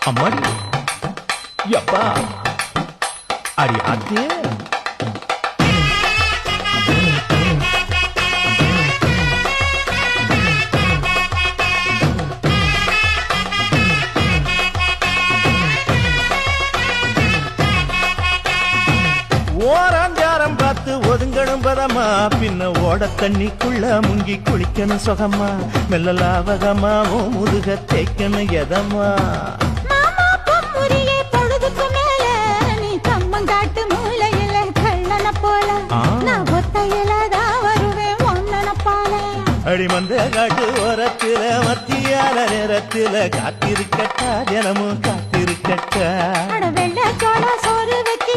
அம்மாடி யப்பா அடி ஆத்தே ஓராஞ்சாரம் பார்த்து ஒதுங்கணும் பதமா பின்ன ஓட தண்ணிக்குள்ள முங்கி குளிக்கணும் சுகமா மெல்ல லாவகமா ஓ முதுக தேய்க்கணும் எதமா அடிமந்த காட்டு ஓரத்தில மத்தியால நேரத்தில காத்திருக்கட்டா தினமும் காத்திருக்கட்டா வெள்ள சோள சோறு வச்சு